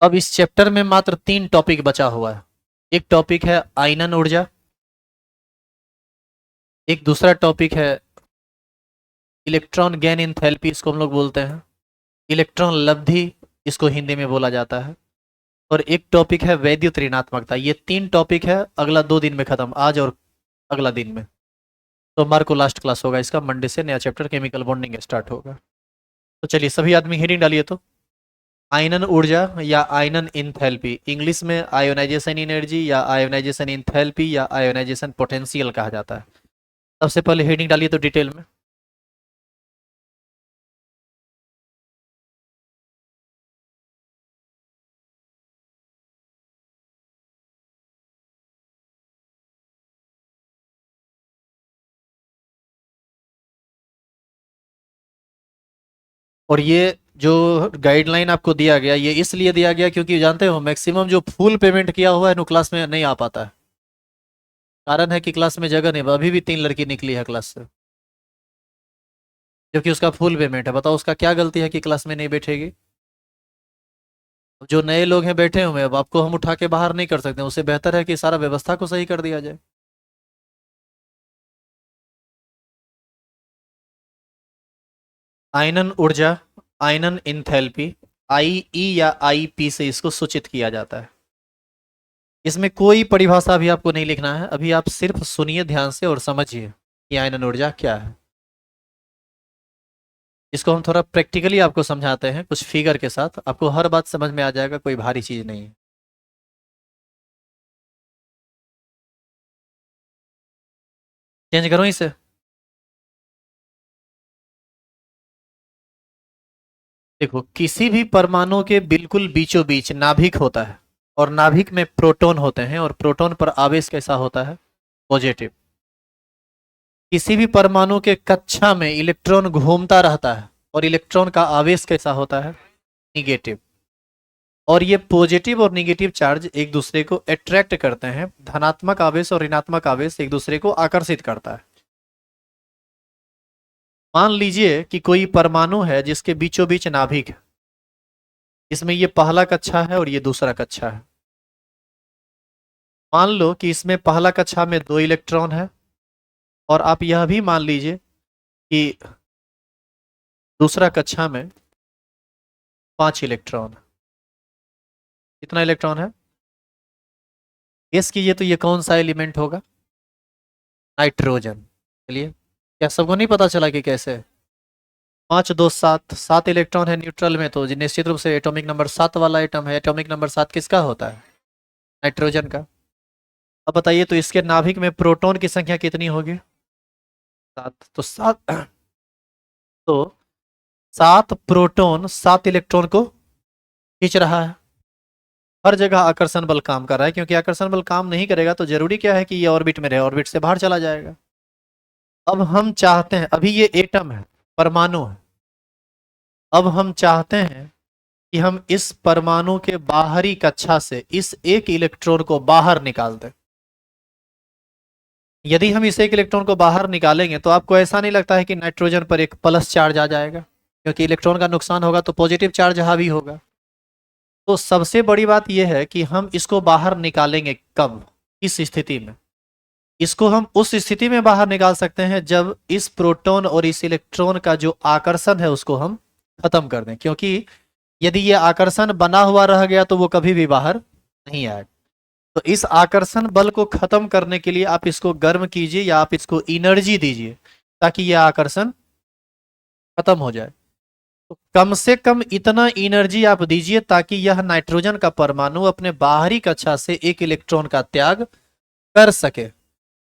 अब इस चैप्टर में मात्र 3 टॉपिक बचा हुआ है। एक टॉपिक है आयनन ऊर्जा, एक दूसरा टॉपिक है इलेक्ट्रॉन गेन इंथैल्पी, इसको हम लोग बोलते हैं इलेक्ट्रॉन लब्धि, इसको हिंदी में बोला जाता है, और एक टॉपिक है वैद्युत ऋणात्मकता। ये 3 टॉपिक है, अगला 2 दिन में खत्म, आज और अगला दिन में। सोमवार को लास्ट क्लास होगा इसका, मंडे से नया चैप्टर केमिकल बॉन्डिंग स्टार्ट होगा। तो चलिए सभी आदमी हेडिंग डालिए। तो आयनन ऊर्जा या आयनन इंथैल्पी, इंग्लिश में आयोनाइजेशन एनर्जी या आयोनाइजेशन इंथैल्पी या आयोनाइजेशन पोटेंशियल कहा जाता है। सबसे पहले हेडिंग डालिए तो डिटेल में। और ये जो गाइडलाइन आपको दिया गया, ये इसलिए दिया गया क्योंकि जानते हो मैक्सिमम जो फुल पेमेंट किया हुआ है नो क्लास में नहीं आ पाता है। कारण है कि क्लास में जगह नहीं, अभी भी 3 लड़की निकली है क्लास से, क्योंकि उसका फुल पेमेंट है। बताओ उसका क्या गलती है कि क्लास में नहीं बैठेगी। जो नए लोग हैं बैठे हुए हैं, अब आपको हम उठा के बाहर नहीं कर सकते, उससे बेहतर है कि सारा व्यवस्था को सही कर दिया जाए। आयनन ऊर्जा, आयनन इंथैल्पी, आई या आई से इसको सूचित किया जाता है। इसमें कोई परिभाषा अभी आपको नहीं लिखना है, अभी आप सिर्फ सुनिए ध्यान से और समझिए कि आयनन ऊर्जा क्या है। इसको हम थोड़ा प्रैक्टिकली आपको समझाते हैं कुछ फिगर के साथ, आपको हर बात समझ में आ जाएगा, कोई भारी चीज नहीं है। चेंज करो इसे। देखो किसी भी परमाणु के बिल्कुल बीचों बीच नाभिक होता है, और नाभिक में प्रोटॉन होते हैं, और प्रोटॉन पर आवेश कैसा होता है? पॉजिटिव। किसी भी परमाणु के कक्षा में इलेक्ट्रॉन घूमता रहता है, और इलेक्ट्रॉन का आवेश कैसा होता है? निगेटिव। और ये पॉजिटिव और निगेटिव चार्ज एक दूसरे को अट्रैक्ट करते हैं, धनात्मक आवेश और ऋणात्मक आवेश एक दूसरे को आकर्षित करता है। मान लीजिए कि कोई परमाणु है जिसके बीचों बीच नाभिक है, इसमें ये पहला कक्षा है और ये दूसरा कक्षा है। मान लो कि इसमें पहला कक्षा में 2 इलेक्ट्रॉन है, और आप यह भी मान लीजिए कि दूसरा कक्षा में 5 इलेक्ट्रॉन। कितना इलेक्ट्रॉन है? गेस कीजिए तो ये कौन सा एलिमेंट होगा? नाइट्रोजन। चलिए, क्या सबको नहीं पता चला कि कैसे? 5 2 7, 7 इलेक्ट्रॉन है न्यूट्रल में, तो निश्चित रूप से एटॉमिक नंबर 7 वाला एटम है। एटॉमिक नंबर 7 किसका होता है? नाइट्रोजन का। अब बताइए तो इसके नाभिक में प्रोटॉन की संख्या कितनी होगी? 7। तो 7, तो 7 प्रोटॉन 7 इलेक्ट्रॉन को खींच रहा है। हर जगह आकर्षण बल काम कर रहा है, क्योंकि आकर्षण बल काम नहीं करेगा तो जरूरी क्या है कि ये ऑर्बिट में रहे, ऑर्बिट से बाहर चला जाएगा। अब हम चाहते हैं, अभी ये एटम है, परमाणु है, अब हम चाहते हैं कि हम इस परमाणु के बाहरी कक्षा से इस एक इलेक्ट्रॉन को बाहर निकाल दें। यदि हम इस एक इलेक्ट्रॉन को बाहर निकालेंगे तो आपको ऐसा नहीं लगता है कि नाइट्रोजन पर एक प्लस चार्ज आ जाएगा? क्योंकि इलेक्ट्रॉन का नुकसान होगा तो पॉजिटिव चार्ज हावी होगा। तो सबसे बड़ी बात यह है कि हम इसको बाहर निकालेंगे कब, किस स्थिति में? इसको हम उस स्थिति में बाहर निकाल सकते हैं जब इस प्रोटॉन और इस इलेक्ट्रॉन का जो आकर्षण है उसको हम खत्म कर दें, क्योंकि यदि ये आकर्षण बना हुआ रह गया तो वो कभी भी बाहर नहीं आएगा। तो इस आकर्षण बल को खत्म करने के लिए आप इसको गर्म कीजिए या आप इसको एनर्जी दीजिए ताकि यह आकर्षण खत्म हो जाए। तो कम से कम इतना एनर्जी आप दीजिए ताकि यह नाइट्रोजन का परमाणु अपने बाहरी कक्षा से एक इलेक्ट्रॉन का त्याग कर सके।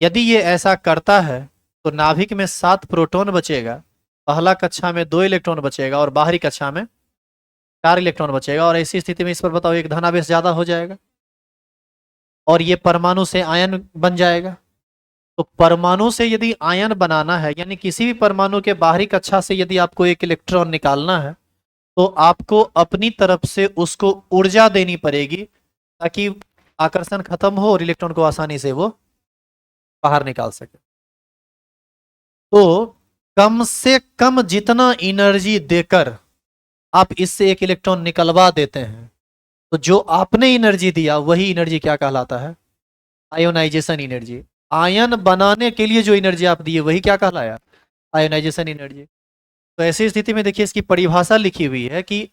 यदि ये ऐसा करता है तो नाभिक में 7 प्रोटॉन बचेगा, पहला कक्षा में 2 इलेक्ट्रॉन बचेगा और बाहरी कक्षा में 4 इलेक्ट्रॉन बचेगा। और ऐसी स्थिति में इस पर बताओ एक धनावेश ज्यादा हो जाएगा और ये परमाणु से आयन बन जाएगा। तो परमाणु से यदि आयन बनाना है, यानी किसी भी परमाणु के बाहरी कक्षा से यदि आपको एक इलेक्ट्रॉन निकालना है, तो आपको अपनी तरफ से उसको ऊर्जा देनी पड़ेगी ताकि आकर्षण खत्म हो और इलेक्ट्रॉन को आसानी से वो बाहर निकाल सके। तो कम से कम जितना एनर्जी देकर आप इससे एक इलेक्ट्रॉन निकलवा देते हैं, तो जो आपने एनर्जी दिया वही एनर्जी क्या कहलाता है? Ionisation energy. आयन बनाने के लिए जो एनर्जी आप दिए वही क्या कहलाया? Ionization energy. तो ऐसी स्थिति में देखिए इसकी परिभाषा लिखी हुई है कि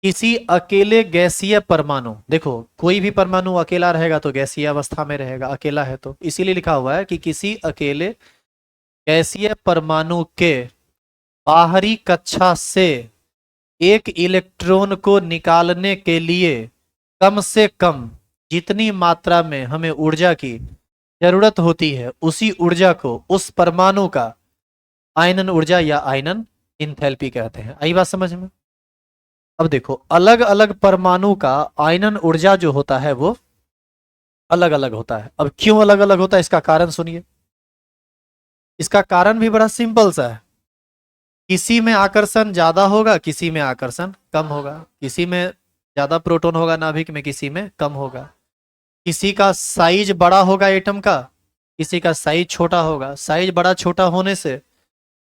किसी अकेले गैसीय परमाणु, देखो कोई भी परमाणु अकेला रहेगा तो गैसीय अवस्था में रहेगा, अकेला है तो, इसीलिए लिखा हुआ है कि किसी अकेले गैसीय परमाणु के बाहरी कक्षा से एक इलेक्ट्रॉन को निकालने के लिए कम से कम जितनी मात्रा में हमें ऊर्जा की जरूरत होती है उसी ऊर्जा को उस परमाणु का आयनन ऊर्जा या आयनन इंथैल्पी कहते हैं। आई बात समझ में? अब देखो अलग अलग परमाणु का आयनन ऊर्जा जो होता है वो अलग अलग होता है। अब क्यों अलग अलग होता है इसका कारण सुनिए। इसका कारण भी बड़ा सिंपल सा है। किसी में आकर्षण ज्यादा होगा, किसी में आकर्षण कम होगा, किसी में ज्यादा प्रोटॉन होगा नाभिक में, किसी में कम होगा, किसी का साइज बड़ा होगा एटम का, किसी का साइज छोटा होगा। साइज बड़ा छोटा होने से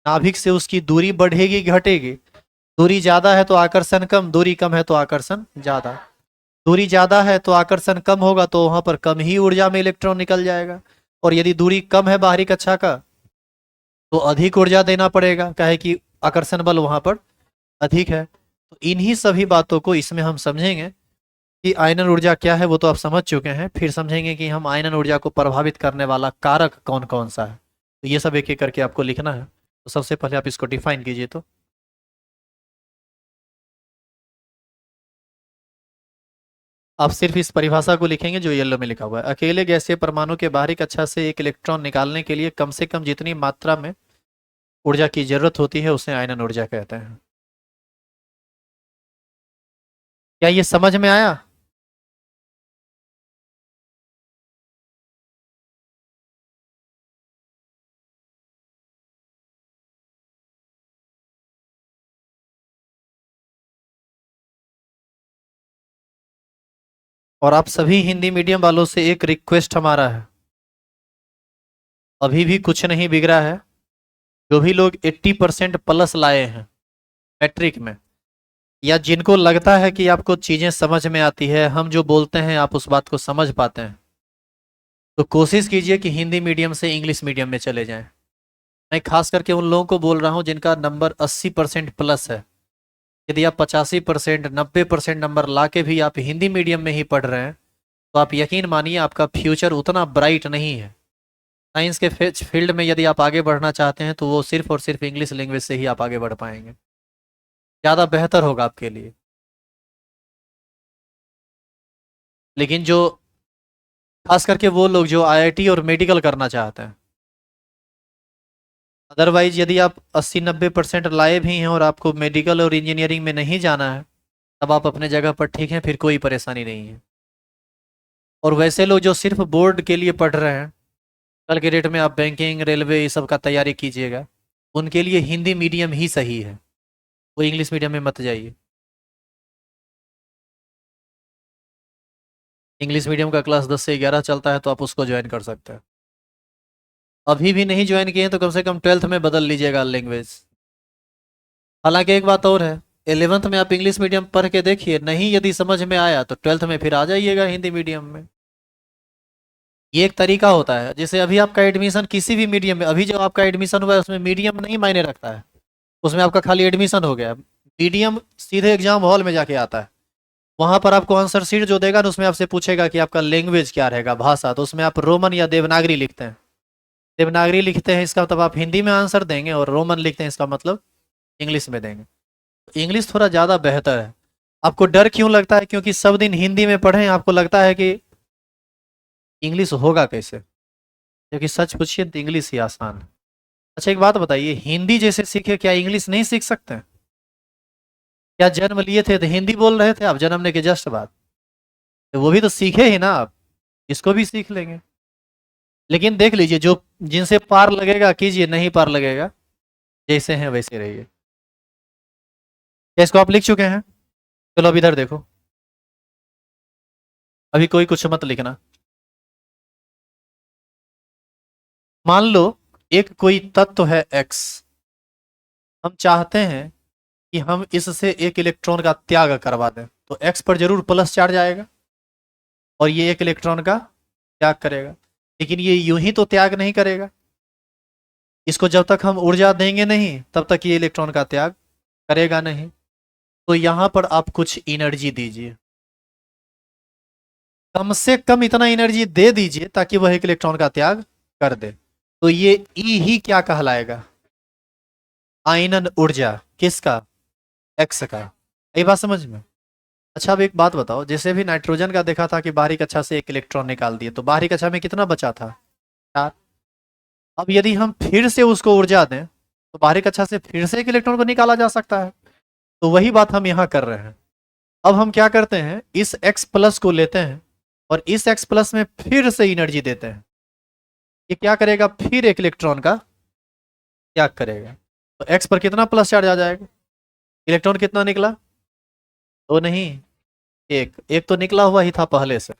नाभिक से उसकी दूरी बढ़ेगी घटेगी? दूरी ज्यादा है तो आकर्षण कम, दूरी कम है तो आकर्षण ज्यादा। दूरी ज्यादा है तो आकर्षण कम होगा तो वहां पर कम ही ऊर्जा में इलेक्ट्रॉन निकल जाएगा। और यदि दूरी कम है बाहरी कक्षा का तो अधिक ऊर्जा देना पड़ेगा, काहे कि आकर्षण बल वहां पर अधिक है। तो इन्हीं सभी बातों को इसमें हम समझेंगे कि आयनन ऊर्जा क्या है, वो तो आप समझ चुके हैं। फिर समझेंगे कि हम आयनन ऊर्जा को प्रभावित करने वाला कारक कौन कौन सा है। तो ये सब एक एक करके आपको लिखना है। तो सबसे पहले आप इसको डिफाइन कीजिए। तो आप सिर्फ इस परिभाषा को लिखेंगे जो येलो में लिखा हुआ है। अकेले गैसीय परमाणु के बाहरी कक्षा से एक इलेक्ट्रॉन निकालने के लिए कम से कम जितनी मात्रा में ऊर्जा की जरूरत होती है उसे आयनन ऊर्जा कहते हैं। क्या ये समझ में आया? और आप सभी हिंदी मीडियम वालों से एक रिक्वेस्ट हमारा है, अभी भी कुछ नहीं बिगड़ा है। जो भी लोग 80% प्लस लाए हैं मैट्रिक में, या जिनको लगता है कि आपको चीजें समझ में आती है, हम जो बोलते हैं आप उस बात को समझ पाते हैं, तो कोशिश कीजिए कि हिंदी मीडियम से इंग्लिश मीडियम में चले जाएं। मैं खास करके उन लोगों को बोल रहा हूं जिनका नंबर 80% प्लस है। यदि आप 85% 90% नंबर ला के भी आप हिंदी मीडियम में ही पढ़ रहे हैं तो आप यकीन मानिए आपका फ्यूचर उतना ब्राइट नहीं है। साइंस के फील्ड में यदि आप आगे बढ़ना चाहते हैं तो वो सिर्फ और सिर्फ इंग्लिश लैंग्वेज से ही आप आगे बढ़ पाएंगे, ज़्यादा बेहतर होगा आपके लिए। लेकिन जो खास करके वो लोग जो आईआईटी और मेडिकल करना चाहते हैं, अदरवाइज यदि आप 80-90% लाए भी हैं और आपको मेडिकल और इंजीनियरिंग में नहीं जाना है, तब आप अपने जगह पर ठीक हैं, फिर कोई परेशानी नहीं है। और वैसे लोग जो सिर्फ बोर्ड के लिए पढ़ रहे हैं, कल के डेट में आप बैंकिंग रेलवे ये सब का तैयारी कीजिएगा, उनके लिए हिंदी मीडियम ही सही है। वो इंग्लिश मीडियम में मत जाइए। इंग्लिश मीडियम का क्लास 10 से 11 चलता है तो आप उसको ज्वाइन कर सकते हैं। अभी भी नहीं ज्वाइन किए हैं तो कम से कम 12th में बदल लीजिएगा लैंग्वेज। हालांकि एक बात और है, 11th में आप इंग्लिश मीडियम पढ़ के देखिए, नहीं यदि समझ में आया तो 12th में फिर आ जाइएगा हिंदी मीडियम में। ये एक तरीका होता है। जैसे अभी आपका एडमिशन किसी भी मीडियम में, अभी जो आपका एडमिशन हुआ है उसमें मीडियम नहीं मायने रखता है, उसमें आपका खाली एडमिशन हो गया। मीडियम सीधे एग्जाम हॉल में जाके आता है। वहां पर आपको आंसर शीट जो देगा ना उसमें आपसे पूछेगा कि आपका लैंग्वेज क्या रहेगा, भाषा, तो उसमें आप रोमन या देवनागरी लिखते हैं। देवनागरी लिखते हैं इसका मतलब आप हिंदी में आंसर देंगे, और रोमन लिखते हैं इसका मतलब इंग्लिश में देंगे। इंग्लिश थोड़ा ज़्यादा बेहतर है। आपको डर क्यों लगता है? क्योंकि सब दिन हिंदी में पढ़े, आपको लगता है कि इंग्लिश होगा कैसे, क्योंकि सच पूछिए तो इंग्लिश ही आसान है। अच्छा एक बात बताइए, हिंदी जैसे सीखे क्या इंग्लिश नहीं सीख सकते हैं? क्या जन्म लिए थे तो हिंदी बोल रहे थे आप जन्मने के जस्ट बाद? तो वो भी तो सीखे ही ना आप, इसको भी सीख लेंगे। लेकिन देख लीजिए, जो जिनसे पार लगेगा कीजिए, नहीं पार लगेगा जैसे हैं वैसे रहिए। क्या इसको आप लिख चुके हैं? चलो अब इधर देखो, अभी कोई कुछ मत लिखना। मान लो एक कोई तत्व है एक्स, हम चाहते हैं कि हम इससे एक इलेक्ट्रॉन का त्याग करवा दें, तो x पर जरूर प्लस चार्ज आएगा और ये एक इलेक्ट्रॉन का त्याग करेगा। लेकिन ये यूं ही तो त्याग नहीं करेगा, इसको जब तक हम ऊर्जा देंगे नहीं तब तक ये इलेक्ट्रॉन का त्याग करेगा नहीं। तो यहां पर आप कुछ एनर्जी दीजिए, कम से कम इतना एनर्जी दे दीजिए ताकि वह एक इलेक्ट्रॉन का त्याग कर दे। तो ये ई ही क्या कहलाएगा, आयनन ऊर्जा। किसका, एक्स का। ये बात समझ में। अच्छा अब एक बात बताओ, जैसे भी नाइट्रोजन का देखा था कि बाहरी कक्षा से एक इलेक्ट्रॉन निकाल दिए, तो बाहरी कक्षा में कितना बचा था, 4। अब यदि हम फिर से उसको ऊर्जा दें तो बाहरी कक्षा से फिर से एक इलेक्ट्रॉन को निकाला जा सकता है। तो वही बात हम यहाँ कर रहे हैं। अब हम क्या करते हैं, इस x प्लस को लेते हैं और इस x प्लस में फिर से एनर्जी देते हैं। ये क्या करेगा, फिर एक इलेक्ट्रॉन का त्याग करेगा। तो x पर कितना प्लस चार्ज आ जाएगा, इलेक्ट्रॉन कितना निकला, दो नहीं, एक। एक तो निकला हुआ ही था पहले से,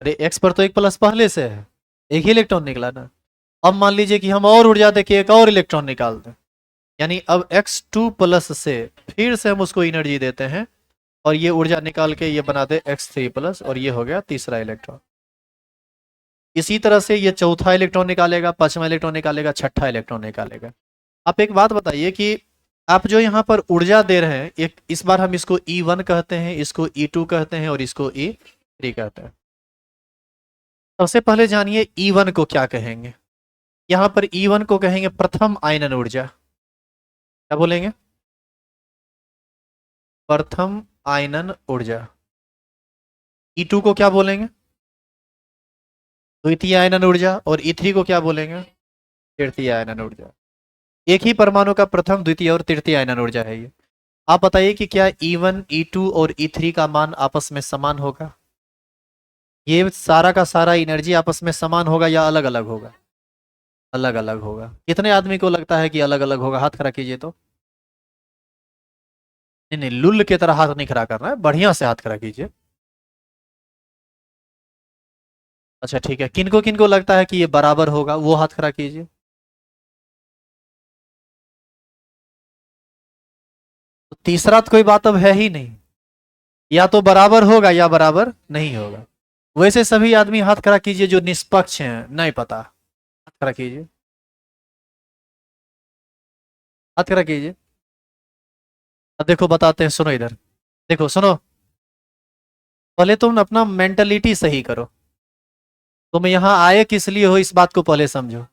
अरे x पर तो एक प्लस पहले से है, एक ही इलेक्ट्रॉन निकला ना। अब मान लीजिए कि हम और ऊर्जा देके एक और इलेक्ट्रॉन निकाल दें, यानी अब x2 प्लस से फिर से हम उसको एनर्जी देते हैं और ये ऊर्जा निकाल के ये बना दे x3 प्लस, और ये हो गया तीसरा इलेक्ट्रॉन। इसी तरह से ये चौथा इलेक्ट्रॉन निकालेगा, पांचवा इलेक्ट्रॉन निकालेगा, छठा इलेक्ट्रॉन निकालेगा। आप एक बात बताइए कि आप जो यहाँ पर ऊर्जा दे रहे हैं, एक इस बार हम इसको E1 कहते हैं, इसको E2 कहते हैं और इसको E3 कहते हैं। सबसे पहले जानिए E1 को क्या कहेंगे। यहाँ पर E1 को कहेंगे प्रथम आयनन ऊर्जा। क्या बोलेंगे, प्रथम आयनन ऊर्जा। E2 को क्या बोलेंगे, द्वितीय आयनन ऊर्जा। और E3 को क्या बोलेंगे, तृतीय आयनन ऊर्जा। एक ही परमाणु का प्रथम, द्वितीय और तृतीय आयनन ऊर्जा है ये। आप बताइए कि क्या E1, E2 और E3 का मान आपस में समान होगा, ये सारा का सारा एनर्जी आपस में समान होगा या अलग अलग होगा, अलग अलग होगा। कितने आदमी को लगता है कि अलग अलग होगा, हाथ खड़ा कीजिए तो। नहीं नहीं, लुल्ल की तरह हाथ नहीं खड़ा करना है, बढ़िया से हाथ खड़ा कीजिए। अच्छा ठीक है, किनको किनको लगता है कि ये बराबर होगा, वो हाथ खड़ा कीजिए। तो तीसरा तो कोई बात अब है ही नहीं, या तो बराबर होगा या बराबर नहीं होगा। वैसे सभी आदमी हाथ खड़ा कीजिए जो निष्पक्ष हैं, नहीं पता, हाथ खड़ा कीजिए, हाथ खड़ा कीजिए। अब देखो बताते हैं, सुनो इधर, देखो सुनो। पहले तुम अपना मेंटलिटी सही करो, तुम यहाँ आए किस लिए हो इस बात को पहले समझो।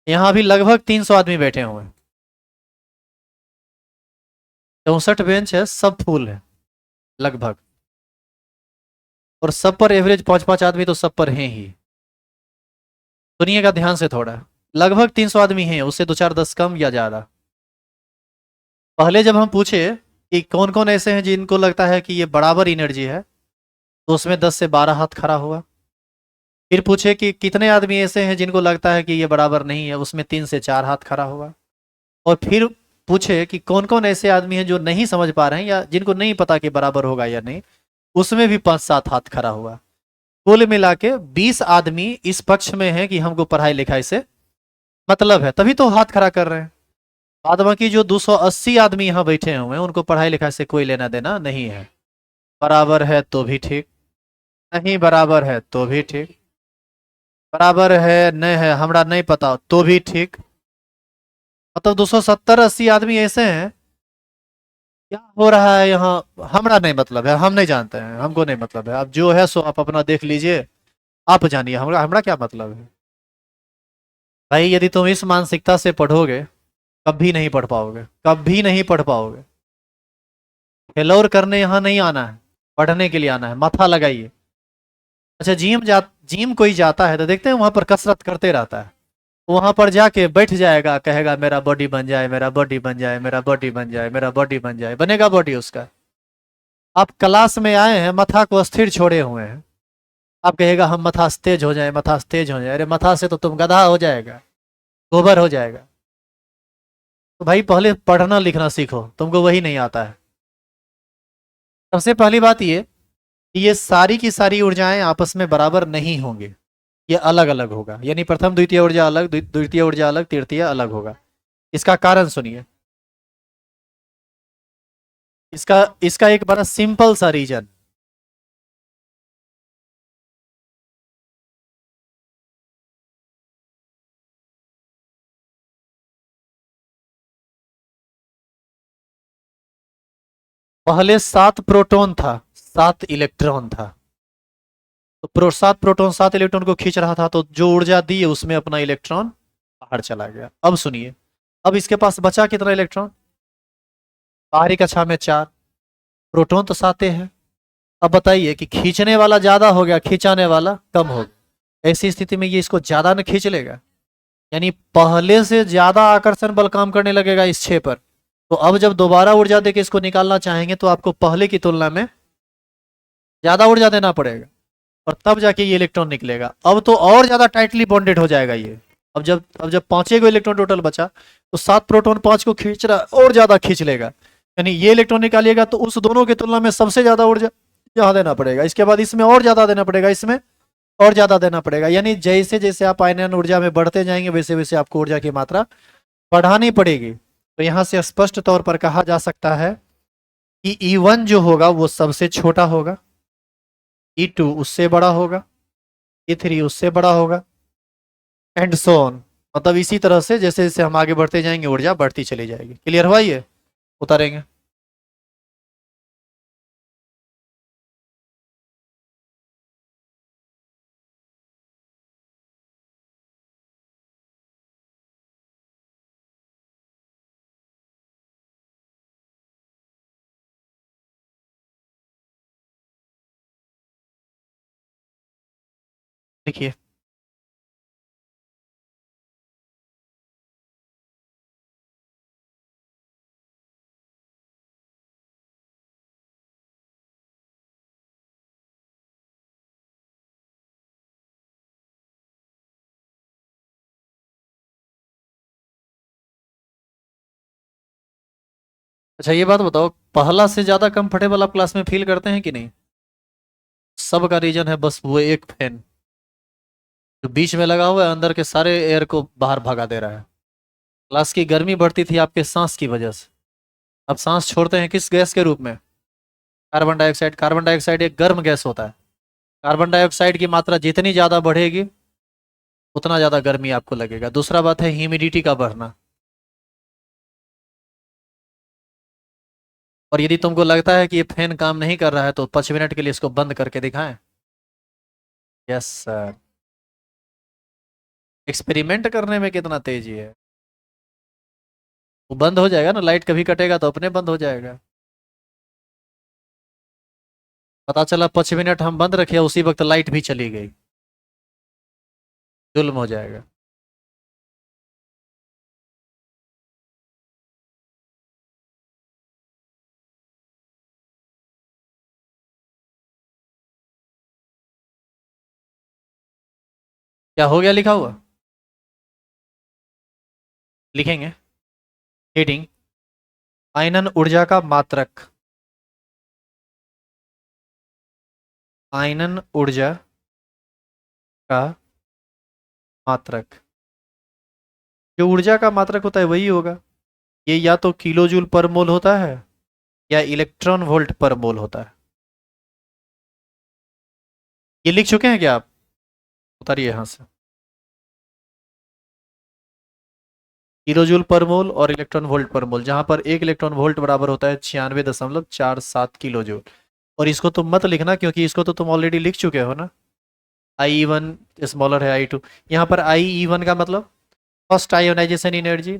यहाँ अभी लगभग 300 आदमी बैठे हुए हैं, 64 बेंच है, सब फुल है लगभग, और सब पर एवरेज 5-5 आदमी तो सब पर हैं ही। सुनिएगा ध्यान से थोड़ा, लगभग 300 आदमी हैं, उससे 2-4-10 कम या ज्यादा। पहले जब हम पूछे कि कौन कौन ऐसे हैं जिनको लगता है कि ये बराबर एनर्जी है, तो उसमें 10 से 12 हाथ खड़ा हुआ। फिर पूछे कि कितने आदमी ऐसे हैं जिनको लगता है कि ये बराबर नहीं है, उसमें 3 से 4 हाथ खड़ा हुआ। और फिर पूछे कि कौन कौन ऐसे आदमी हैं जो नहीं समझ पा रहे हैं या जिनको नहीं पता कि बराबर होगा या नहीं, उसमें भी 5-7 हाथ खड़ा हुआ। कुल मिला के 20 आदमी इस पक्ष में है कि हमको पढ़ाई लिखाई से मतलब है, तभी तो हाथ खड़ा कर रहे हैं। बाद बाकी जो 280 आदमी यहाँ बैठे हुए हैं उनको पढ़ाई लिखाई से कोई लेना देना नहीं है। बराबर है तो भी ठीक, नहीं बराबर है तो भी ठीक, बराबर है नहीं है हमरा नहीं पता तो भी ठीक। मतलब 270-80 आदमी ऐसे हैं, क्या हो रहा है यहाँ हमरा नहीं मतलब है, हम नहीं जानते हैं, हमको नहीं मतलब है। अब जो है सो आप अपना देख लीजिए, आप जानिए, हमरा हमरा क्या मतलब है। भाई यदि तुम इस मानसिकता से पढ़ोगे कभी नहीं पढ़ पाओगे, कभी नहीं पढ़ पाओगे। फेलोर करने यहाँ नहीं आना है, पढ़ने के लिए आना है, माथा लगाइए। अच्छा जिम कोई जाता है तो देखते हैं वहां पर कसरत करते रहता है, वहां पर जाके बैठ जाएगा, कहेगा मेरा बॉडी बन जाए, मेरा बॉडी बन जाए, मेरा बॉडी बन जाए, मेरा बॉडी बन जाए, बनेगा बॉडी उसका। आप क्लास में आए हैं, मथा को अस्थिर छोड़े हुए हैं, आप कहेगा हम मथा तेज हो जाए, मथा तेज हो जाए। अरे मथा से तो तुम गधा हो जाएगा, गोबर हो जाएगा। तो भाई पहले पढ़ना लिखना सीखो, तुमको वही नहीं आता है। सबसे पहली बात ये कि ये सारी की सारी ऊर्जाएं आपस में बराबर नहीं होंगी, ये अलग अलग होगा। यानी प्रथम द्वितीय ऊर्जा अलग, द्वितीय ऊर्जा अलग, तृतीय अलग होगा। इसका कारण सुनिए। इसका इसका एक बड़ा सिंपल सा रीजन, पहले 7 प्रोटॉन था, 7 इलेक्ट्रॉन था। तो 7 प्रोटॉन 7 इलेक्ट्रॉन को खींच रहा था, तो जो ऊर्जा दी है उसमें अपना इलेक्ट्रॉन बाहर चला गया। अब सुनिए, अब इसके पास बचा कितना इलेक्ट्रॉन? बाहरी कक्षा में 4, प्रोटॉन तो 7 है। अब बताइए कि खींचने वाला ज्यादा हो गया, खींचाने वाला कम हो गया। ऐसी स्थिति में ये इसको ज्यादा न खींच लेगा, यानी पहले से ज्यादा आकर्षण बल काम करने लगेगा इस 6 पर। तो अब जब दोबारा ऊर्जा देके इसको निकालना चाहेंगे तो आपको पहले की तुलना में ज्यादा ऊर्जा देना पड़ेगा, और तब जाके ये इलेक्ट्रॉन निकलेगा। अब तो और ज्यादा टाइटली बॉन्डेड हो जाएगा ये। अब जब 5 इलेक्ट्रॉन टोटल बचा, तो 7 प्रोटॉन 5 को खींच रहा, और ज्यादा खींच लेगा। यानी ये इलेक्ट्रॉन निकालिएगा तो उस दोनों की तुलना में सबसे ज्यादा ऊर्जा यहाँ देना पड़ेगा, इसके बाद इसमें और ज्यादा देना पड़ेगा, इसमें और ज्यादा देना पड़ेगा। यानी जैसे जैसे आप आयनन ऊर्जा में बढ़ते जाएंगे, वैसे वैसे आपको ऊर्जा की मात्रा बढ़ानी पड़ेगी। तो यहाँ से स्पष्ट तौर पर कहा जा सकता है कि E1 जो होगा वो सबसे छोटा होगा, E2 उससे बड़ा होगा, E3 उससे बड़ा होगा, एंड सो ऑन। मतलब इसी तरह से जैसे जैसे हम आगे बढ़ते जाएंगे ऊर्जा बढ़ती चली जाएगी। क्लियर हुआ ये? उतारेंगे। देखिए, अच्छा ये बात बताओ, पहला से ज्यादा कंफर्टेबल आप क्लास में फील करते हैं कि नहीं? सबका रीजन है बस वो एक फैन जो बीच में लगा हुआ है, अंदर के सारे एयर को बाहर भगा दे रहा है। क्लास की गर्मी बढ़ती थी आपके सांस की वजह से। अब सांस छोड़ते हैं किस गैस के रूप में? Carbon dioxide. कार्बन डाइऑक्साइड एक गर्म गैस होता है। कार्बन डाइऑक्साइड की मात्रा जितनी ज्यादा बढ़ेगी उतना ज्यादा गर्मी आपको लगेगा। दूसरा बात है ह्यूमिडिटी का बढ़ना। और यदि तुमको लगता है कि ये फैन काम नहीं कर रहा है तो 5 मिनट के लिए इसको बंद करके दिखाएं। Yes sir. एक्सपेरिमेंट करने में कितना तेजी है। वो बंद हो जाएगा ना, लाइट कभी कटेगा तो अपने बंद हो जाएगा। पता चला 5 मिनट हम बंद रखे, उसी वक्त लाइट भी चली गई। जुल्म हो जाएगा। क्या हो गया लिखा हुआ? लिखेंगे। हेडिंग, आयनन ऊर्जा का मात्रक। आयनन ऊर्जा का मात्रक। जो ऊर्जा का मात्रक होता है वही होगा। ये या तो किलो जूल पर मोल होता है या इलेक्ट्रॉन वोल्ट पर मोल होता है। ये लिख चुके हैं क्या आप? उतारिए यहां से। किलो जूल पर मोल और इलेक्ट्रॉन वोल्ट पर मोल, जहां पर एक इलेक्ट्रॉन वोल्ट बराबर होता है 96.47 किलो जूल। और इसको तुम मत लिखना क्योंकि इसको तो तुम ऑलरेडी लिख चुके हो ना। I1 स्मॉलर है I2। यहाँ पर IE1 का मतलब first ionization energy,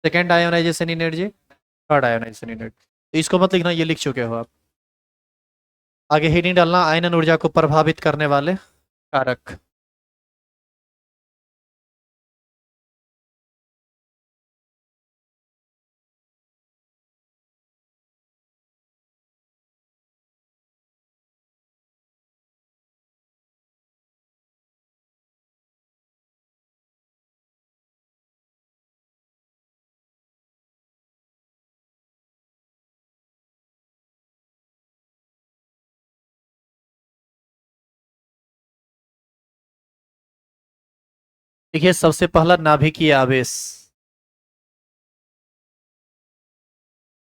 second ionization energy, third ionization energy. तो इसको मत लिखना, ये लिख चुके हो आप। आगे ही नहीं डालना आयनन ऊर्जा को प्रभावित करने वाले कारक। देखिए, सबसे पहला नाभिकीय आवेश।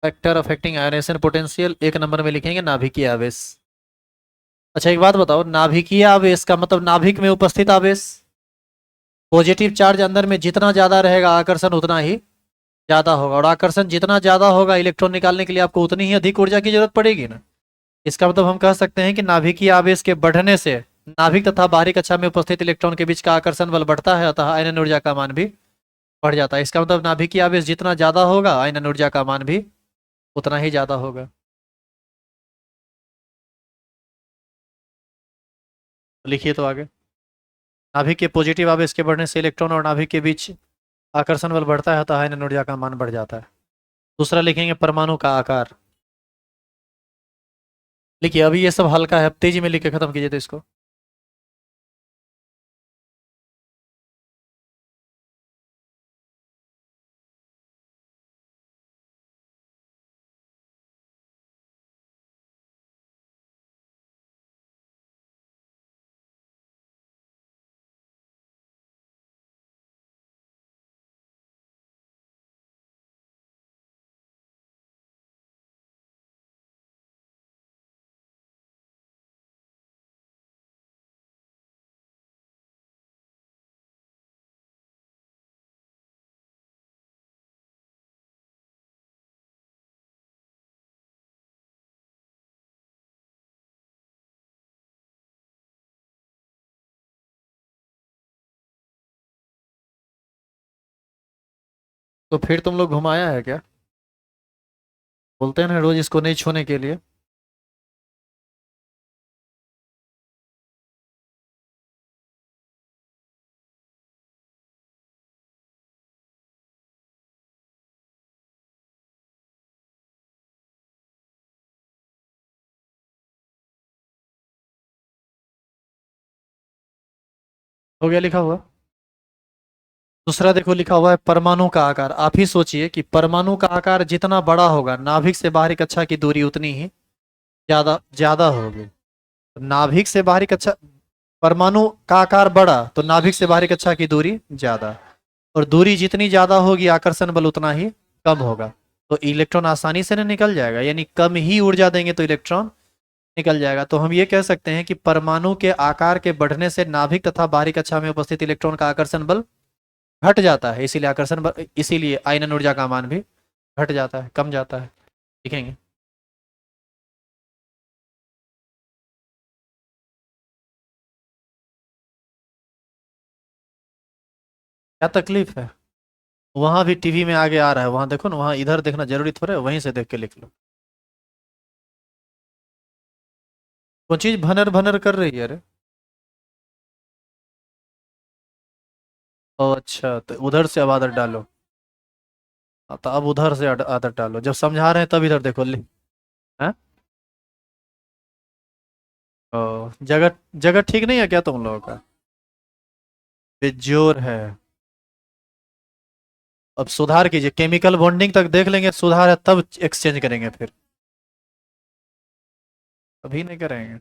Factor affecting ionisation potential 1 number में लिखेंगे नाभिकीय आवेश। अच्छा एक बात बताओ, नाभिकीय आवेश का मतलब नाभिक में उपस्थित आवेश। पॉजिटिव चार्ज अंदर में जितना ज्यादा रहेगा आकर्षण उतना ही ज्यादा होगा, और आकर्षण जितना ज्यादा होगा इलेक्ट्रॉन निकालने के लिए आपको उतनी ही अधिक ऊर्जा की जरूरत पड़ेगी ना। इसका मतलब हम कह सकते हैं कि नाभिकीय आवेश के बढ़ने से नाभिक तथा बाहरी कक्षा में उपस्थित इलेक्ट्रॉन के बीच का आकर्षण बल बढ़ता है, अतः आयनन ऊर्जा का मान भी बढ़ जाता है। इसका मतलब नाभिकीय आवेश जितना ज्यादा होगा आयनन ऊर्जा का मान भी उतना ही ज्यादा होगा। लिखिए तो आगे। नाभिक के पॉजिटिव आवेश के बढ़ने से इलेक्ट्रॉन और नाभिक के बीच आकर्षण बल बढ़ता है, अतः आयनन ऊर्जा का मान बढ़ जाता है। दूसरा लिखेंगे परमाणु का आकार। लिखिए, अभी ये सब हल्का है, तेजी में लिख के खत्म कीजिए तो इसको। तो फिर तुम लोग घुमाया है क्या? बोलते हैं ना रोज इसको नहीं छूने के लिए। हो गया लिखा हुआ। दूसरा देखो लिखा हुआ है परमाणु का आकार। आप ही सोचिए कि परमाणु का आकार जितना बड़ा होगा नाभिक से बाहरी कक्षा की दूरी उतनी ही ज्यादा ज्यादा होगी। तो नाभिक से बाहरी कक्षा, परमाणु का आकार बड़ा तो नाभिक से बाहरी कक्षा की दूरी ज्यादा, और दूरी जितनी ज्यादा होगी आकर्षण बल उतना ही कम होगा। तो इलेक्ट्रॉन आसानी से ना निकल जाएगा, यानी कम ही ऊर्जा देंगे तो इलेक्ट्रॉन निकल जाएगा। तो हम ये कह सकते हैं कि परमाणु के आकार के बढ़ने से नाभिक तथा बाहरी कक्षा में उपस्थित इलेक्ट्रॉन का आकर्षण बल घट जाता है, इसीलिए इसीलिए आयनन ऊर्जा का मान भी घट जाता है, कम जाता है। लिखेंगे। क्या तकलीफ है? वहां भी टीवी में आगे आ रहा है, वहां देखो ना, वहां इधर देखना जरूरी थोड़ा है, वहीं से देख के लिख लो। कौन चीज भनर भनर कर रही है? अरे ओ अच्छा, तो उधर से अब आदत डालो। हाँ, तो अब उधर से आदत डालो, जब समझा रहे हैं तब इधर देखो हाँ? ओ, जगह जगह ठीक नहीं है क्या तुम लोगों का? बेजोर है। अब सुधार कीजिए, केमिकल बॉन्डिंग तक देख लेंगे, सुधार है तब एक्सचेंज करेंगे फिर, अभी नहीं करेंगे।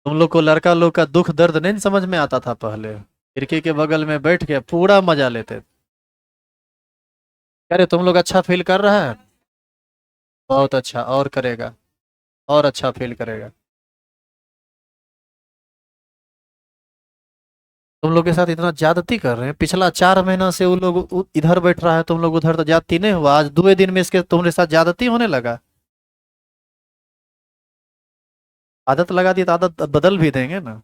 तुम लोग को लड़का लोग का दुख दर्द नहीं समझ में आता था पहले, खिड़की के बगल में बैठ के पूरा मजा लेते थे। अरे तुम लोग अच्छा फील कर रहा है? बहुत अच्छा, और करेगा, और अच्छा फील करेगा। तुम लोग के साथ इतना ज्यादती कर रहे हैं, पिछला 4 महीना से वो लोग इधर बैठ रहा है, तुम लोग उधर, तो ज्यादती नहीं हुआ? आज 2 दिन में इसके तुम्हारे साथ ज्यादती होने लगा। आदत लगा दी तो आदत बदल भी देंगे ना।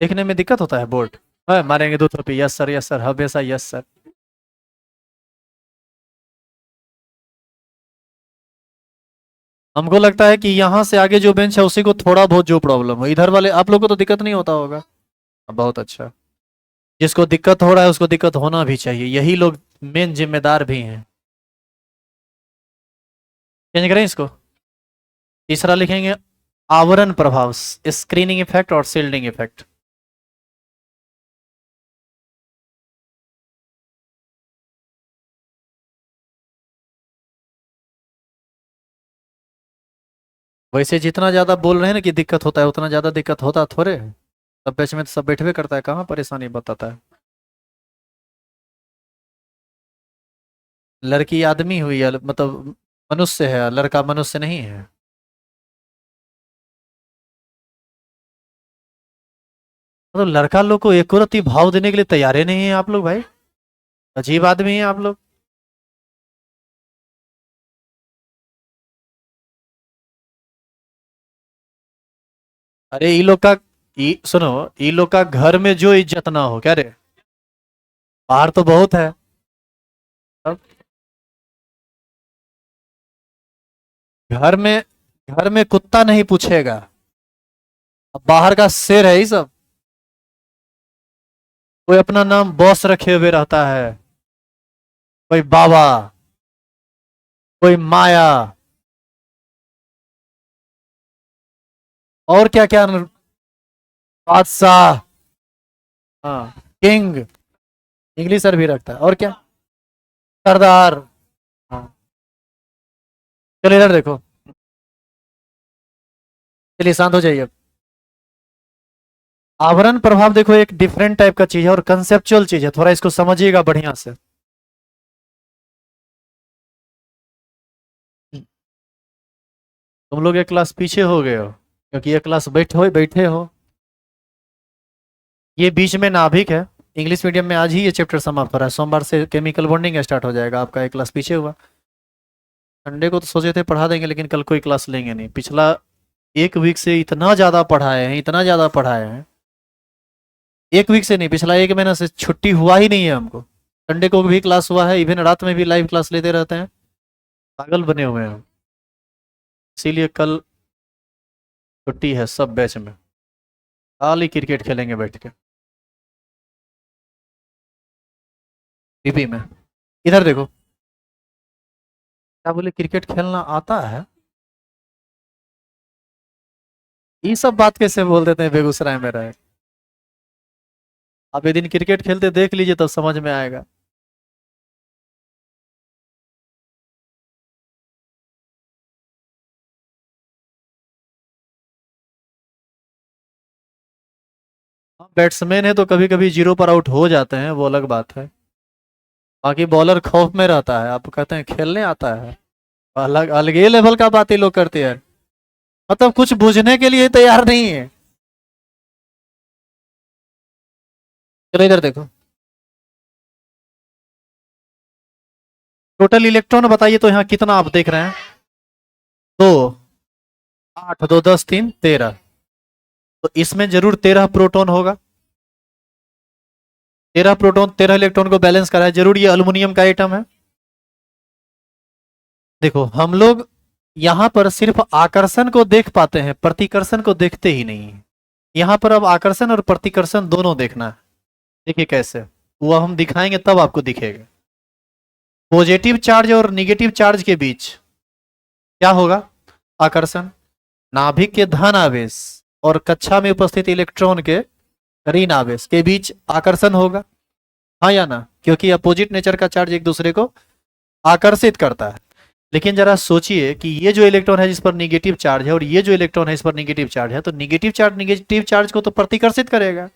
देखने में दिक्कत होता है बोर्ड? है मारेंगे 2 थप्पी, यस सर यस सर, हमेशा यस सर। हमको लगता है कि यहाँ से आगे जो बेंच है उसी को थोड़ा बहुत जो प्रॉब्लम हो, इधर वाले आप लोग को तो दिक्कत नहीं होता होगा। बहुत अच्छा। जिसको दिक्कत हो रहा है उसको दिक्कत होना भी चाहिए, यही लोग मेन जिम्मेदार भी हैं। चेंज करें इसको। तीसरा लिखेंगे आवरण प्रभाव, स्क्रीनिंग इफेक्ट और शील्डिंग इफेक्ट। वैसे जितना ज्यादा बोल रहे हैं ना कि दिक्कत होता है, उतना ज्यादा दिक्कत होता थोड़े है। सब बैच में तो सब बैठवे करता है, कहाँ परेशानी बताता है। लड़की आदमी हुई है, मतलब मनुष्य है, लड़का मनुष्य नहीं है। मतलब लड़का लोग को एक रत्ती भाव देने के लिए तैयार ही नहीं है आप लोग भाई। अजीब आदमी है आप लोग। अरे ई लोग का, सुनो, ई लोग का घर में जो इज्जत ना हो क्या रे, बाहर तो बहुत है। अब घर में, घर में कुत्ता नहीं पूछेगा, अब बाहर का शेर है ये सब। कोई अपना नाम बॉस रखे हुए रहता है, कोई बाबा, कोई माया, और क्या क्या, बादशाह, हाँ, किंग, इंग्लिशर भी रखता है, और क्या, सरदार। हाँ, चलो इधर देखो, चलिए शांत हो जाइए अब। आवरण प्रभाव देखो एक डिफरेंट टाइप का चीज है और कंसेप्चुअल चीज है, थोड़ा इसको समझिएगा बढ़िया से। तुम लोग एक क्लास पीछे हो गए हो, क्योंकि ये क्लास बैठे हो। ये बीच में नाभिक है। इंग्लिश मीडियम में आज ही ये चैप्टर समाप्त हो रहा है, सोमवार से केमिकल बॉन्डिंग स्टार्ट हो जाएगा, आपका एक क्लास पीछे हुआ। संडे को तो सोचे थे पढ़ा देंगे, लेकिन कल कोई क्लास लेंगे नहीं। पिछला एक वीक से इतना ज़्यादा पढ़ाए हैं, इतना ज़्यादा पढ़ाए हैं। एक वीक से नहीं, पिछला एक महीना से छुट्टी हुआ ही नहीं है हमको। संडे को भी क्लास हुआ है, इवन रात में भी लाइव क्लास लेते रहते हैं। पागल बने हुए हैं हम। इसीलिए कल छुट्टी है सब बैच में, खाली क्रिकेट खेलेंगे बैठ के टीवी में। इधर देखो, क्या बोले, क्रिकेट खेलना आता है? ये सब बात कैसे बोल देते हैं, बेगूसराय में रहे। आप एक दिन क्रिकेट खेलते देख लीजिए तब समझ में आएगा। हाँ, बैट्समैन है तो कभी कभी जीरो पर आउट हो जाते हैं, वो अलग बात है। बाकी बॉलर खौफ में रहता है, आप कहते हैं खेलने आता है, अलग अलग ये लेवल का बात ये लोग करते हैं। मतलब कुछ बुझने के लिए तैयार नहीं है। चलो इधर देखो, टोटल इलेक्ट्रॉन बताइए तो यहाँ कितना आप देख रहे हैं? दो, 8, 2, 10, 3, 13। तो इसमें जरूर 13 प्रोटॉन होगा। 13 प्रोटॉन 13 इलेक्ट्रॉन को बैलेंस करा है, जरूर ये अल्युमिनियम का आइटम है। देखो हम लोग यहाँ पर सिर्फ आकर्षण को देख पाते हैं, प्रतिकर्षण को देखते ही नहीं है। यहाँ पर अब आकर्षण और प्रतिकर्षण दोनों देखना है। देखिए कैसे, वो हम दिखाएंगे तब आपको दिखेगा। पॉजिटिव चार्ज और निगेटिव चार्ज के बीच क्या होगा? आकर्षण। नाभिक के धन आवेश और कक्षा में उपस्थित इलेक्ट्रॉन के ऋण आवेश के बीच आकर्षण होगा, हाँ या ना? क्योंकि अपोजिट नेचर का चार्ज एक दूसरे को आकर्षित करता है। लेकिन जरा सोचिए कि ये जो इलेक्ट्रॉन है जिस पर निगेटिव चार्ज है और ये जो इलेक्ट्रॉन है इस पर निगेटिव चार्ज है, तो निगेटिव चार्ज को तो प्रतिकर्षित करेगा।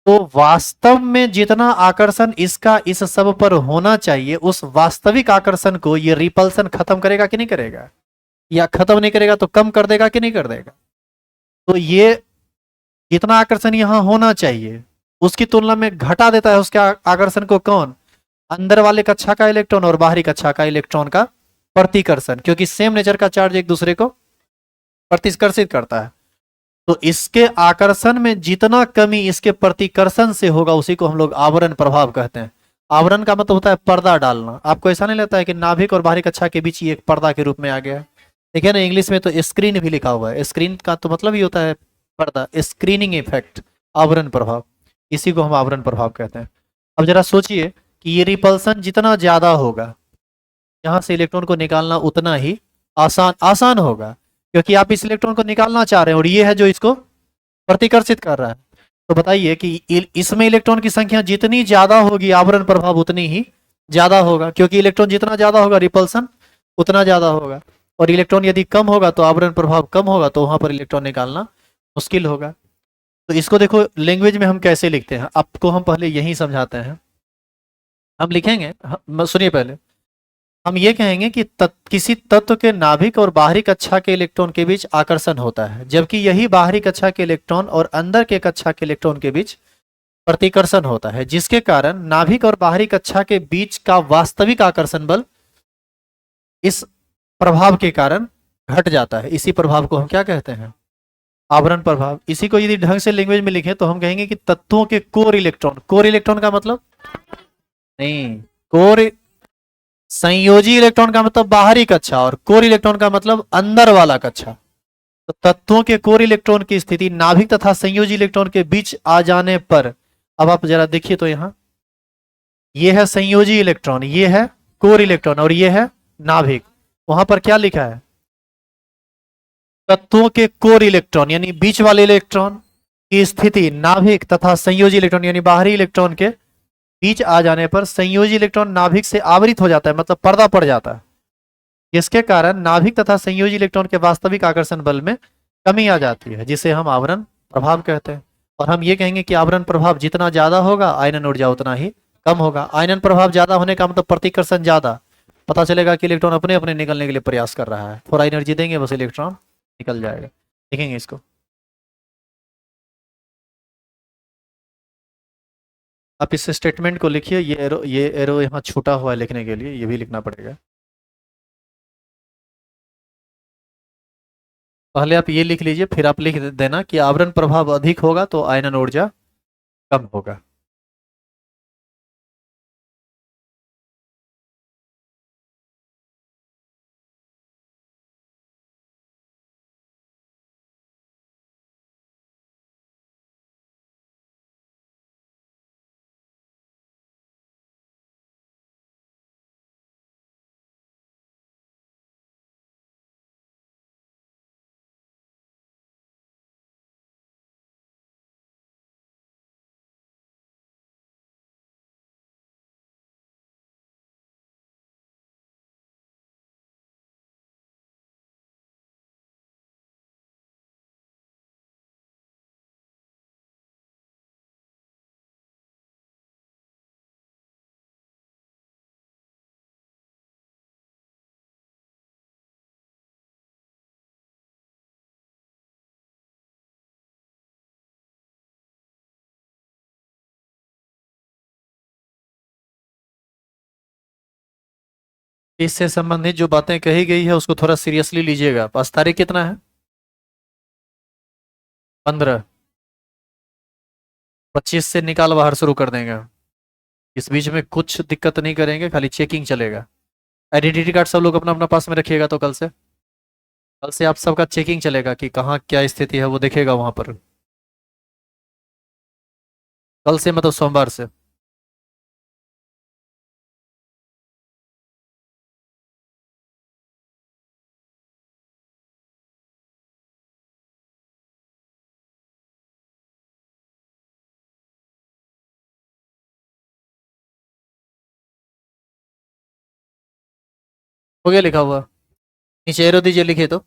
तो वास्तव में जितना आकर्षण इसका इस सब पर होना चाहिए, उस वास्तविक आकर्षण को ये रिपल्सन खत्म करेगा कि नहीं करेगा? या खत्म नहीं करेगा तो कम कर देगा कि नहीं कर देगा? तो ये जितना आकर्षण यहां होना चाहिए उसकी तुलना में घटा देता है उसके आकर्षण को। कौन? अंदर वाले कक्षा का इलेक्ट्रॉन और बाहरी कक्षा का इलेक्ट्रॉन का प्रतिकर्षण, क्योंकि सेम नेचर का चार्ज एक दूसरे को प्रतिकर्षित करता है। तो इसके आकर्षण में जितना कमी इसके प्रतिकर्षण से होगा उसी को हम लोग आवरण प्रभाव कहते हैं। आवरण का मतलब होता है पर्दा डालना। आपको ऐसा नहीं लगता है कि नाभिक और बाहरी कक्षा के बीच ही एक पर्दा के रूप में आ गया है? देखिए ना, इंग्लिश में तो स्क्रीन भी लिखा हुआ है। स्क्रीन का तो मतलब ही होता है पर्दा, स्क्रीनिंग इफेक्ट, आवरण प्रभाव। इसी को हम आवरण प्रभाव कहते हैं। अब जरा सोचिए कि ये रिपल्सन जितना ज्यादा होगा, यहाँ से इलेक्ट्रॉन को निकालना उतना ही आसान आसान होगा। क्योंकि आप इस इलेक्ट्रॉन को निकालना चाह रहे हैं और ये है जो इसको प्रतिकर्षित कर रहा है। तो बताइए कि इसमें इलेक्ट्रॉन की संख्या जितनी ज्यादा होगी आवरण प्रभाव उतनी ही ज्यादा होगा, क्योंकि इलेक्ट्रॉन जितना ज्यादा होगा रिपल्सन उतना ज्यादा होगा, और इलेक्ट्रॉन यदि कम होगा तो आवरण प्रभाव कम होगा, तो वहां पर इलेक्ट्रॉन निकालना मुश्किल होगा। तो इसको देखो लैंग्वेज में हम कैसे लिखते हैं, आपको हम पहले यही समझाते हैं। हम लिखेंगे, सुनिए पहले, हम ये कहेंगे कि किसी तत्व के नाभिक और बाहरी कक्षा के इलेक्ट्रॉन के बीच आकर्षण होता है, जबकि यही बाहरी कक्षा के इलेक्ट्रॉन और अंदर के कक्षा के इलेक्ट्रॉन के बीच प्रतिकर्षण होता है, जिसके कारण नाभिक और बाहरी कक्षा के बीच का वास्तविक आकर्षण बल इस प्रभाव के कारण घट जाता है। इसी प्रभाव को हम क्या कहते हैं, आवरण प्रभाव। इसी को यदि ढंग से लैंग्वेज में लिखें तो हम कहेंगे कि तत्वों के कोर इलेक्ट्रॉन, कोर इलेक्ट्रॉन का मतलब नहीं, कोर संयोजी इलेक्ट्रॉन का मतलब बाहरी कक्षा और कोर इलेक्ट्रॉन का मतलब अंदर वाला कक्षा। तो तत्वों के कोर इलेक्ट्रॉन की स्थिति नाभिक तथा संयोजी इलेक्ट्रॉन के बीच आ जाने पर, अब आप जरा देखिए तो यहां ये है संयोजी इलेक्ट्रॉन, ये है कोर इलेक्ट्रॉन और ये है नाभिक। वहां पर क्या लिखा है, तत्वों के कोर इलेक्ट्रॉन यानी बीच वाले इलेक्ट्रॉन की स्थिति नाभिक तथा संयोजी इलेक्ट्रॉन यानी बाहरी इलेक्ट्रॉन के बीच आ जाने पर संयोजी इलेक्ट्रॉन नाभिक से आवृत हो जाता है, मतलब पर्दा पड़ जाता है, जिसके कारण नाभिक तथा संयोजी इलेक्ट्रॉन के वास्तविक आकर्षण बल में कमी आ जाती है, जिसे हम आवरण प्रभाव कहते हैं। और हम ये कहेंगे कि आवरण प्रभाव जितना ज्यादा होगा आयनन ऊर्जा उतना ही कम होगा। आयनन प्रभाव ज्यादा होने का मतलब प्रतिकर्षण ज्यादा, पता चलेगा कि इलेक्ट्रॉन अपने अपने निकलने के लिए प्रयास कर रहा है, थोड़ा एनर्जी देंगे बस इलेक्ट्रॉन निकल जाएगा। देखेंगे इसको, आप इस स्टेटमेंट को लिखिए, ये एरो यहाँ छूटा हुआ है लिखने के लिए, ये भी लिखना पड़ेगा। पहले आप ये लिख लीजिए, फिर आप लिख देना कि आवरण प्रभाव अधिक होगा तो आयनन ऊर्जा कम होगा। इससे संबंधित जो बातें कही गई है उसको थोड़ा सीरियसली लीजिएगा। आज तारीख कितना है, 15, 25 से निकाल बाहर शुरू कर देंगे। इस बीच में कुछ दिक्कत नहीं करेंगे, खाली चेकिंग चलेगा। आइडेंटिटी कार्ड सब लोग अपना अपना पास में रखिएगा, तो कल से आप सबका चेकिंग चलेगा कि कहाँ क्या स्थिति है वो देखेगा वहां पर। कल से मतलब सोमवार से। हो गया लिखा हुआ, नीचे एरो दीजिए, लिखिए तो।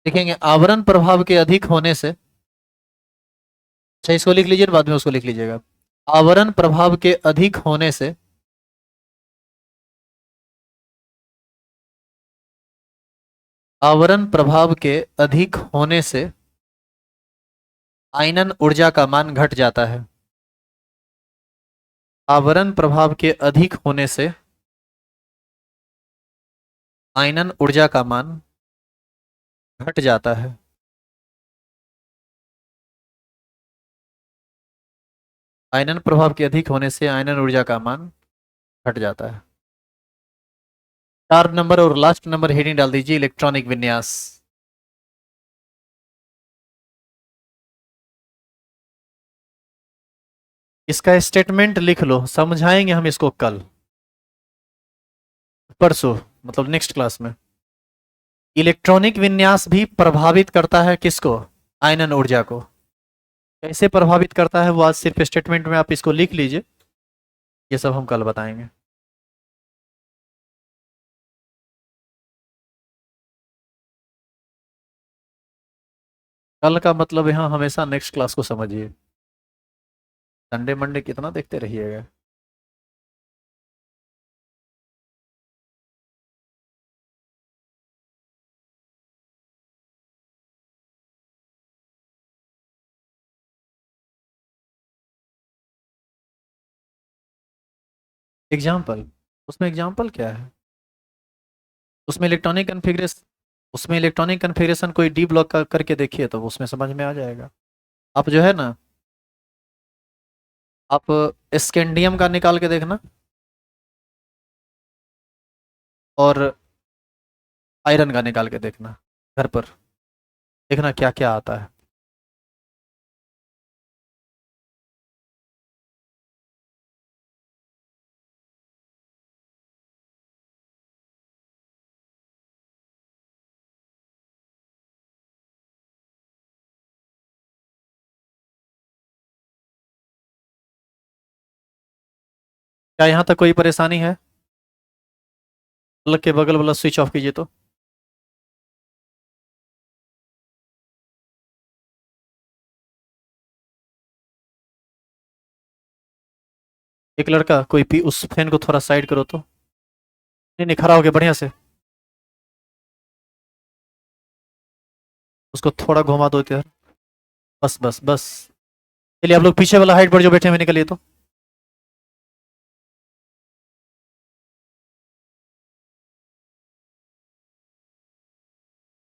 लिखेंगे आवरण प्रभाव के अधिक होने से, अच्छा इसको लिख लीजिए, बाद में उसको लिख लीजिएगा। आवरण प्रभाव के अधिक होने से आवरण प्रभाव के अधिक होने से आयनन ऊर्जा का मान घट जाता है। आवरण प्रभाव के अधिक होने से आयनन ऊर्जा का मान घट जाता है। आयनन प्रभाव के अधिक होने से आयनन ऊर्जा का मान घट जाता है। 4 नंबर और लास्ट नंबर हेडिंग डाल दीजिए, इलेक्ट्रॉनिक विन्यास। इसका स्टेटमेंट लिख लो, समझाएंगे हम इसको कल, परसों, मतलब नेक्स्ट क्लास में। इलेक्ट्रॉनिक विन्यास भी प्रभावित करता है किसको? आयनन ऊर्जा को। कैसे प्रभावित करता है वो आज सिर्फ स्टेटमेंट में आप इसको लिख लीजिए, ये सब हम कल बताएंगे। कल का मतलब यहाँ हमेशा नेक्स्ट क्लास को समझिए, संडे मंडे कितना देखते रहिएगा। एग्जाम्पल, उसमें एग्जाम्पल क्या है? उसमें इलेक्ट्रॉनिक कन्फिग्रेशन, उसमें इलेक्ट्रॉनिक कन्फिग्रेशन कोई डी ब्लॉक करके देखिए तो उसमें समझ में आ जाएगा। आप जो है ना, आप स्कैंडियम का निकाल के देखना और आयरन का निकाल के देखना घर पर, देखना क्या क्या आता है। क्या यहाँ तक कोई परेशानी है? प्लग के बगल वाला स्विच ऑफ कीजिए तो। एक लड़का कोई पी उस फैन को थोड़ा साइड करो तो। नहीं नहीं, खड़ा हो गया बढ़िया से, उसको थोड़ा घुमा दो इधर। बस बस बस। चलिए आप लोग पीछे वाला हाइट पर जो बैठे हुए निकलिए तो।